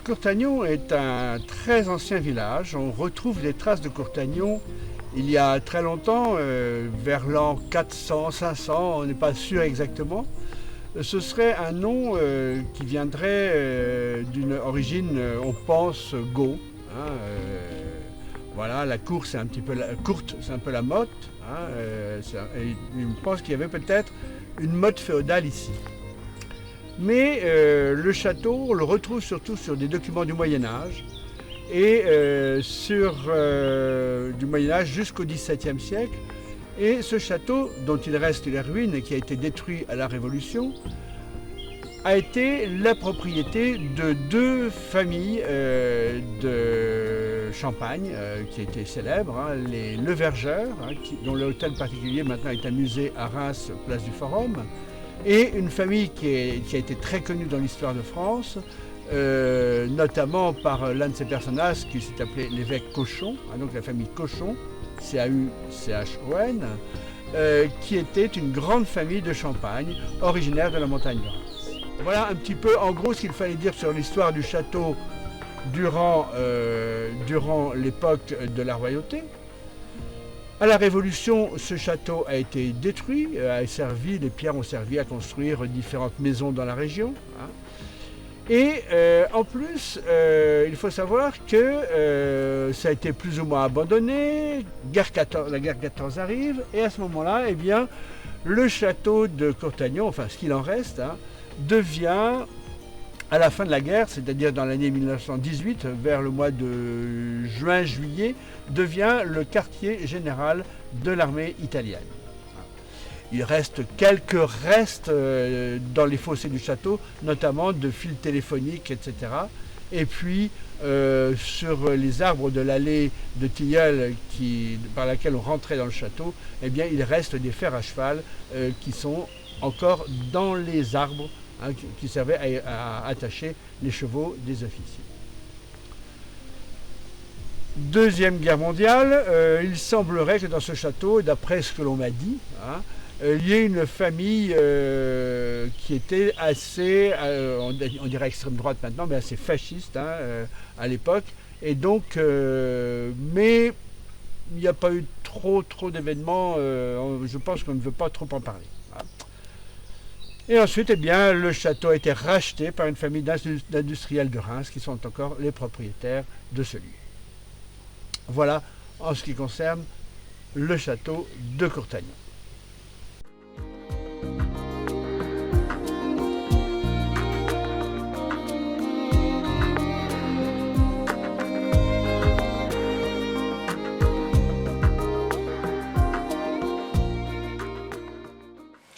Courtagnon est un très ancien village. On retrouve des traces de Courtagnon il y a très longtemps, vers l'an 400, 500, on n'est pas sûr exactement. Ce serait un nom qui viendrait d'une origine, on pense, Gaul. Hein, voilà, la course c'est un petit peu courte, c'est un peu la motte. Hein, et je pense qu'il y avait peut-être une motte féodale ici. Mais le château, on le retrouve surtout sur des documents du Moyen-Âge et du Moyen-Âge jusqu'au XVIIe siècle. Et ce château, dont il reste les ruines et qui a été détruit à la Révolution, a été la propriété de deux familles de Champagne qui étaient célèbres, hein, les Levergeur, hein, dont l'hôtel particulier maintenant est un musée à Reims, place du Forum, et une famille qui a été très connue dans l'histoire de France, notamment par l'un de ses personnages qui s'est appelé l'évêque Cochon, hein, donc la famille Cochon, C-A-U-C-H-O-N, qui était une grande famille de Champagne, originaire de la montagne de Reims. Voilà un petit peu en gros ce qu'il fallait dire sur l'histoire du château durant l'époque de la royauté. À la Révolution, ce château a été détruit, les pierres ont servi à construire différentes maisons dans la région. Hein. Et en plus, il faut savoir que ça a été plus ou moins abandonné, la guerre 14 arrive, et à ce moment-là, eh bien, le château de Courtagnon, enfin ce qu'il en reste, hein, devient, à la fin de la guerre, c'est-à-dire dans l'année 1918, vers le mois de juin-juillet, devient le quartier général de l'armée italienne. Il reste quelques restes dans les fossés du château, notamment de fils téléphoniques, etc. Et puis, sur les arbres de l'allée de Tilleul par laquelle on rentrait dans le château, eh bien, il reste des fers à cheval qui sont encore dans les arbres, hein, qui servaient à attacher les chevaux des officiers. Deuxième guerre mondiale, il semblerait que dans ce château, d'après ce que l'on m'a dit, hein, il y a une famille qui était assez, on dirait extrême droite maintenant, mais assez fasciste, hein, à l'époque. Et donc, mais il n'y a pas eu trop d'événements, je pense qu'on ne veut pas trop en parler. Hein. Et ensuite, eh bien, le château a été racheté par une famille d'industriels de Reims qui sont encore les propriétaires de ce lieu. Voilà en ce qui concerne le château de Courtagnon.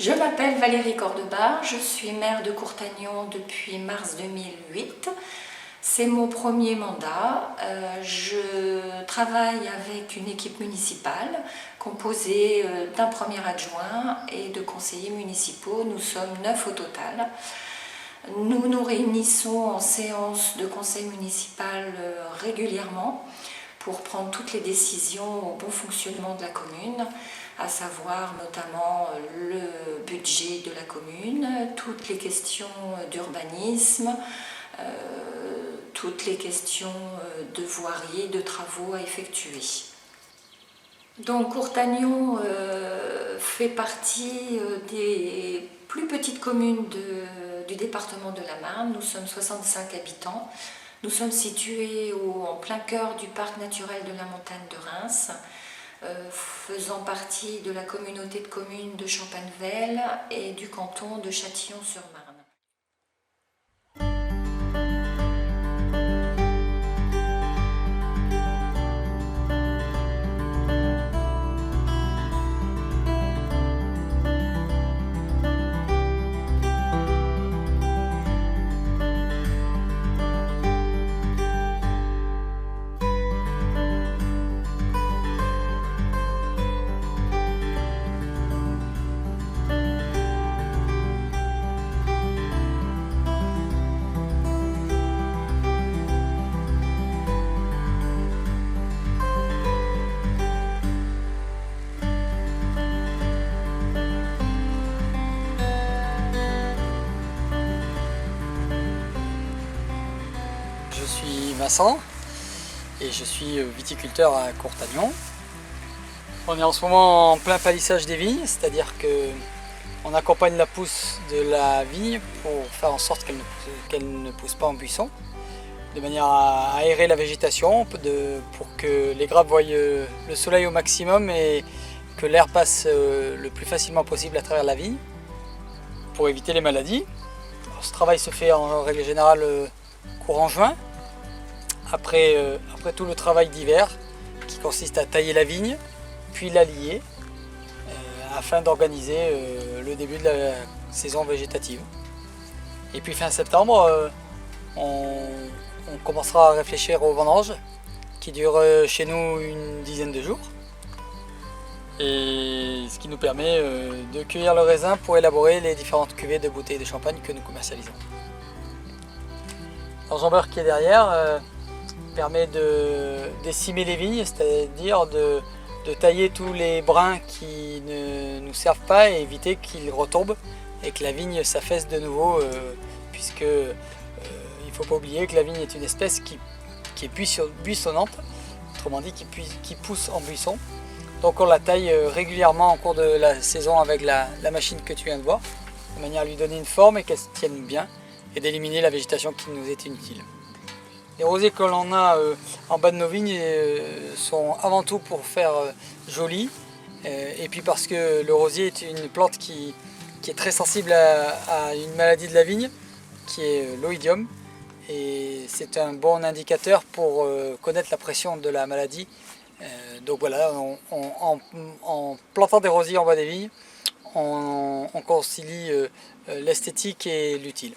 Je m'appelle Valérie Cordebar, je suis maire de Courtagnon depuis mars 2008. C'est mon premier mandat. Je travaille avec une équipe municipale composée d'un premier adjoint et de conseillers municipaux. Nous sommes 9 au total. Nous nous réunissons en séance de conseil municipal régulièrement pour prendre toutes les décisions au bon fonctionnement de la commune, à savoir notamment le budget de la commune, toutes les questions d'urbanisme, toutes les questions de voirie, de travaux à effectuer. Donc Courtagnon fait partie des plus petites communes du département de la Marne. Nous sommes 65 habitants. Nous sommes situés en plein cœur du parc naturel de la montagne de Reims, faisant partie de la communauté de communes de Champagnevelle et du canton de Châtillon-sur-Marne. Vincent et je suis viticulteur à Courtagnon. On est en ce moment en plein palissage des vignes, c'est-à-dire qu'on accompagne la pousse de la vigne pour faire en sorte qu'elle ne pousse pas en buisson, de manière à aérer la végétation pour que les grappes voient le soleil au maximum et que l'air passe le plus facilement possible à travers la vigne pour éviter les maladies. Alors, ce travail se fait en règle générale courant juin, après tout le travail d'hiver qui consiste à tailler la vigne, puis la lier afin d'organiser le début de la saison végétative. Et puis fin septembre, on commencera à réfléchir au vendange qui dure chez nous une dizaine de jours. Et ce qui nous permet de cueillir le raisin pour élaborer les différentes cuvées de bouteilles de champagne que nous commercialisons. L'enjambeur qui est derrière permet de décimer les vignes, c'est-à-dire de tailler tous les brins qui ne nous servent pas et éviter qu'ils retombent et que la vigne s'affaisse de nouveau, puisque il ne faut pas oublier que la vigne est une espèce qui est buissonnante, autrement dit qui pousse en buisson. Donc on la taille régulièrement en cours de la saison avec la machine que tu viens de voir, de manière à lui donner une forme et qu'elle se tienne bien et d'éliminer la végétation qui nous est inutile. Les rosiers que l'on a en bas de nos vignes sont avant tout pour faire joli, et puis parce que le rosier est une plante qui est très sensible à une maladie de la vigne, qui est l'oïdium, et c'est un bon indicateur pour connaître la pression de la maladie. Donc voilà, en plantant des rosiers en bas des vignes, on concilie l'esthétique et l'utile.